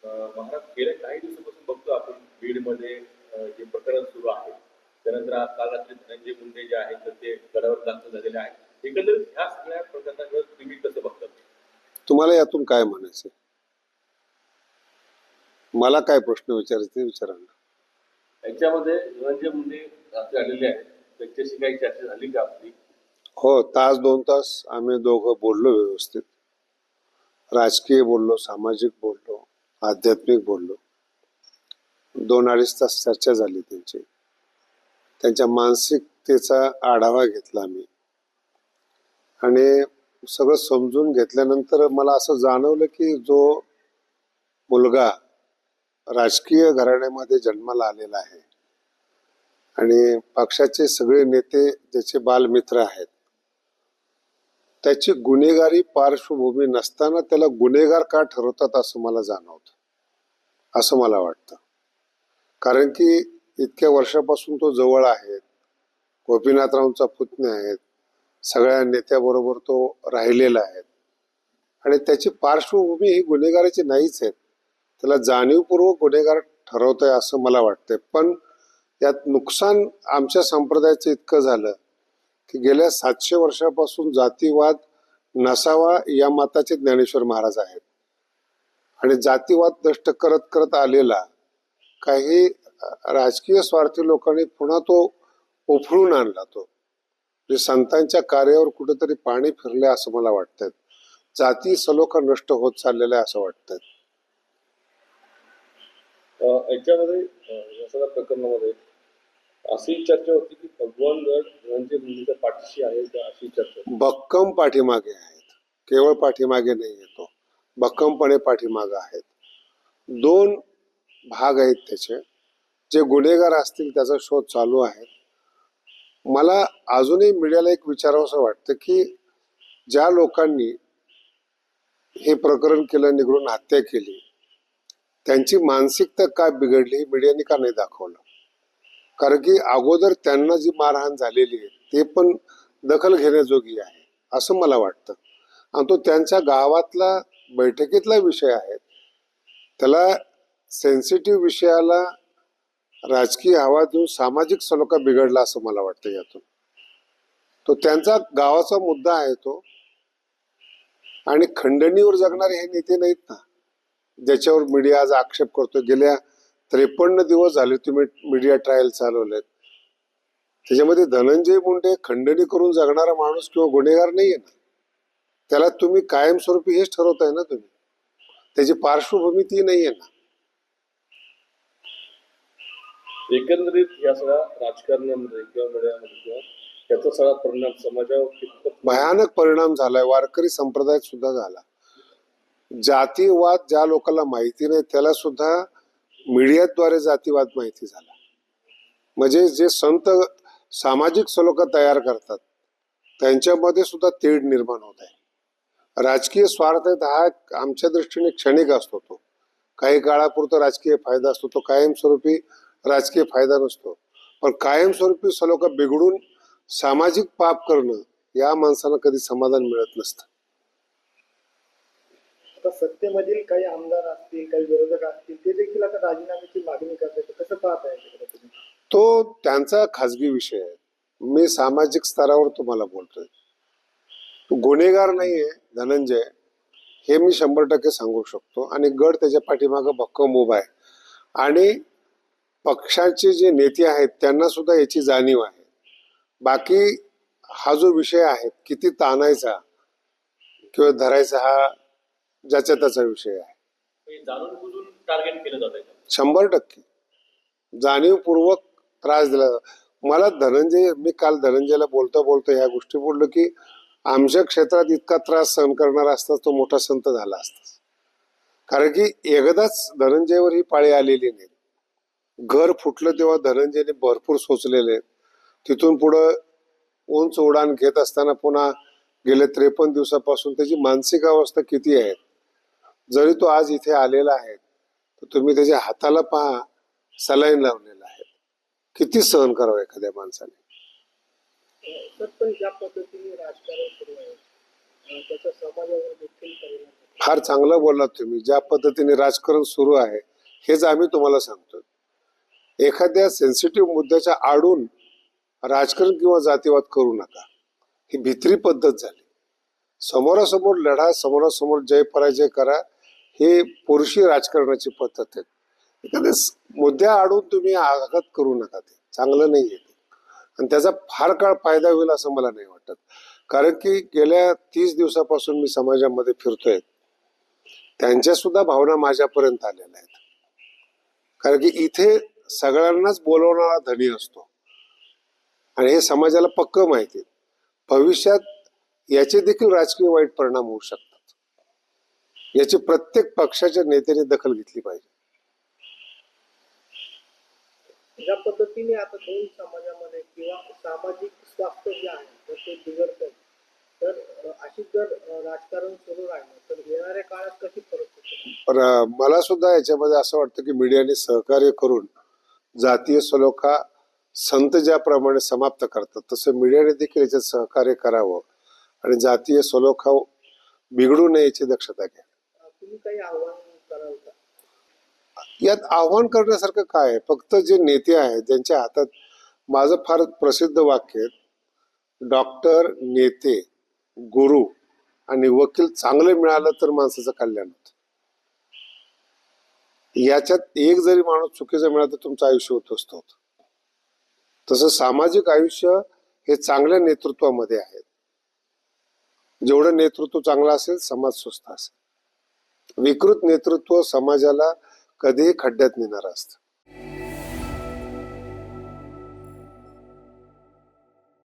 महाराज गेल्या काही दिवसापासून बघतो आपण बीडमध्ये जे प्रकरण सुरू आहे त्यानंतर काल रात्री धनंजय मुंडे जे आहेत तर ते गडावर दाखल झालेले आहेत. एकंदरीत ह्या सगळ्या प्रकरणाकडे तुम्ही कसं बघतात? तुम्हाला यातून काय म्हणायचं? मला काय प्रश्न विचारायचे विचारा ना. याच्यामध्ये धनंजय मुंडे रात्री आलेले आहेत, त्यांच्याशी काही चर्चा झाली का आपली? हो, तास 2 तास आम्ही दोघं बोललो व्यवस्थित. राजकीय बोललो, सामाजिक बोललो, आध्यात्मिक बोललो. 2-2.5 तास चर्चा झाली त्यांची. त्यांच्या मानसिकतेचा आढावा घेतला मी आणि सगळं समजून घेतल्यानंतर मला असं जाणवलं की जो मुलगा राजकीय घराण्यामध्ये जन्माला आलेला आहे आणि पक्षाचे सगळे नेते ज्याचे बालमित्र आहेत, त्याची गुन्हेगारी पार्श्वभूमी नसताना त्याला गुन्हेगार का ठरवतात असं मला जाणवतं, असं मला वाटतं. कारण की इतक्या वर्षापासून तो जवळ आहे, गोपीनाथरावांचा पुतण्या आहेत, सगळ्या नेत्याबरोबर तो राहिलेला आहे आणि त्याची पार्श्वभूमी ही गुन्हेगाराची नाहीच आहे. त्याला जाणीवपूर्वक गुन्हेगार ठरवतंय असं मला वाटतंय. पण यात नुकसान आमच्या संप्रदायाचं इतकं झालं की गेल्या 700 वर्षापासून जातीवाद नसावा या मताचे ज्ञानेश्वर महाराज आहेत आणि जातीवाद नष्ट करत करत आलेला काही राजकीय स्वार्थी लोकांनी पुन्हा तो उफळून आणला. तो म्हणजे संतांच्या कार्यावर कुठेतरी पाणी फिरले असं मला वाटतंय. जाती सलोखा नष्ट होत चाललेला आहे असं वाटतंय. याच्यामध्ये या सगळ्या प्रकरणामध्ये अशी चर्चा होती की भगवान गड धनंजय मुंडेच्या पाठीशी आहे का, अशी चर्चा भक्कम पाठीमागे आहेत. केवळ पाठीमागे नाही येतो, भक्कमपणे पाठीमागे आहेत. 2 भाग आहेत त्याचे. जे गुन्हेगार असतील त्याचा शोध चालू आहे. मला अजूनही मीडियाला एक विचारावंसं वाटतं की ज्या लोकांनी हे प्रकरण केलं, निघून हत्या केली, त्यांची मानसिकता का बिघडली हे मीडियाने का नाही दाखवलं? कारण की अगोदर त्यांना जी मारहाण झालेली आहे ते पण दखल घेण्याजोगी आहे असं मला वाटतं. आणि तो त्यांच्या गावातला बैठकीतला विषय आहे. त्याला सेन्सिटिव्ह विषयाला राजकीय हवा देऊन सामाजिक सलोखा बिघडला असं मला वाटतं यातून. तो त्यांचा गावाचा मुद्दा आहे तो. आणि खंडणीवर जगणारे हे नेते नाहीत ना ज्याच्यावर मीडिया आज आक्षेप करतो. गेल्या 53 दिवस झाले तुम्ही मीडिया ट्रायल चालवलेत. त्याच्यामध्ये धनंजय मुंडे खंडणी करून जगणारा माणूस किंवा गुन्हेगार नाहीये ना. त्याला तुम्ही कायमस्वरूपी हेच ठरवताय ना तुम्ही. त्याची पार्श्वभूमी ती नाहीये ना. एकंदरीत या सगळ्या राजकारणामध्ये किंवा मीडियामध्ये किंवा त्याचा सगळा परिणाम समाजावर भयानक परिणाम झालाय. वारकरी संप्रदायात सुद्धा झाला. जातीवाद ज्या लोकांना माहिती नाही त्याला सुद्धा मीडियाद्वारे जातीवाद माहिती झाला. म्हणजे जे संत सामाजिक सलोखा तयार करतात त्यांच्यामध्ये सुद्धा तेढ निर्माण होत आहे. राजकीय स्वार्थ हा आमच्या दृष्टीने क्षणिक असतो. तो काही काळापुरता राजकीय फायदा असतो, तो कायमस्वरूपी राजकीय फायदा नसतो. पण कायमस्वरूपी सलोखा बिघडून सामाजिक पाप करणं या माणसाला कधी समाधान मिळत नसतं. आता सत्तेमधील काही आमदार असतील, काही विरोधक असतील, ते देखील आता राजीनाम्याची मागणी करतात. कसं पाहत आहे तो त्यांचा खाजगी विषय आहे. मी सामाजिक स्तरावर तुम्हाला बोलतोय. तो गुन्हेगार नाहीये धनंजय, हे मी 100% सांगू शकतो. आणि गड त्याच्या पाठीमागं भक्कम उभा आहे आणि पक्षाचे जे नेते आहेत त्यांना सुद्धा याची जाणीव आहे. बाकी हा जो विषय आहे किती ताणायचा किंवा धरायचा हा ज्याचा त्याचा विषय आहे. जाणून बुजून टार्गेट केलं जात आहे. 100% जाणीवपूर्वक त्रास दिला. मला मी काल धनंजयला बोलता बोलता ह्या गोष्टी बोललो की आमच्या क्षेत्रात इतका त्रास सहन करणारा असता तो मोठा संत झाला असता. कारण की एकदाच धनंजयवर ही पाळी आलेली नाही. घर फुटलं तेव्हा धनंजयने भरपूर सोचलेले. तिथून पुढं उंच उडान घेत असताना पुन्हा गेले 53 दिवसापासून त्याची मानसिक अवस्था किती आहे. जरी तो आज इथे आलेला आहे तर तुम्ही त्याच्या हाताला पहा, सलाईन लावलेला आहे. किती सहन करावं एखाद्या माणसाने. पण ज्या पद्धतीने राजकारण सुरू आहे त्याचा समाजावर देखील परिणाम फार चांगलं बोललात तुम्ही. ज्या पद्धतीने राजकारण सुरू आहे हेच आम्ही तुम्हाला सांगतोय. एखाद्या सेन्सिटिव्ह मुद्द्याच्या आडून राजकारण किंवा जातीवाद करू नका. ही भित्री पद्धत झाली. समोरासमोर लढा, समोरासमोर जय पराजय करा. हे पुरुषी राजकारणाची पद्धत आहे. एखाद्या मुद्द्या आडून तुम्ही आघात करू नका. ते चांगलं नाही आहे. आणि त्याचा फार काळ फायदा होईल असं मला नाही वाटत. कारण की गेल्या 30 दिवसापासून मी समाजामध्ये फिरतोय. त्यांच्या सुद्धा भावना माझ्यापर्यंत आलेल्या आहेत. कारण की इथे सगळ्यांनाच बोलवणारा धनी असतो आणि हे समाजाला पक्क माहिती आहे. भविष्यात याचे देखील राजकीय वाईट परिणाम होऊ शकतात. याची प्रत्येक पक्षाच्या नेत्याने दखल घेतली पाहिजे. ज्या पद्धतीने आता दोन समाजामध्ये किंवा सामाजिक स्वास्थ्य जे आहे तर ते बिघडतं, तर अशी जर राजकारण सुरू राहिलं तर येणाऱ्या काळात कशी परिस्थिती? पण मला सुद्धा याच्यामध्ये असं वाटतं की मीडियाने सहकार्य करून जातीय सलोखा संत ज्याप्रमाणे समाप्त करतात तसं मीडियाने देखील याच्यात सहकार्य करावं आणि जातीय सलोखा बिघडू नये याची दक्षता घ्या. तुम्ही काही आव्हान कराल का? यात आव्हान करण्यासारखं काय आहे? फक्त जे नेते आहेत ज्यांच्या हातात, माझं फार प्रसिद्ध वाक्य आहे, डॉक्टर, नेते, गुरु आणि वकील चांगले मिळालं तर माणसाचं कल्याण होतं. याच्यात एक जरी माणूस चुकीचा मिळाला तर तुमचं आयुष्य उद्ध्वस्त होतं. तसं सामाजिक आयुष्य हे चांगल्या नेतृत्वामध्ये आहे. जेवढं नेतृत्व चांगलं असेल समाज स्वस्थ असेल. विकृत नेतृत्व समाजाला कधीही खड्ड्यात नेणारं असतं.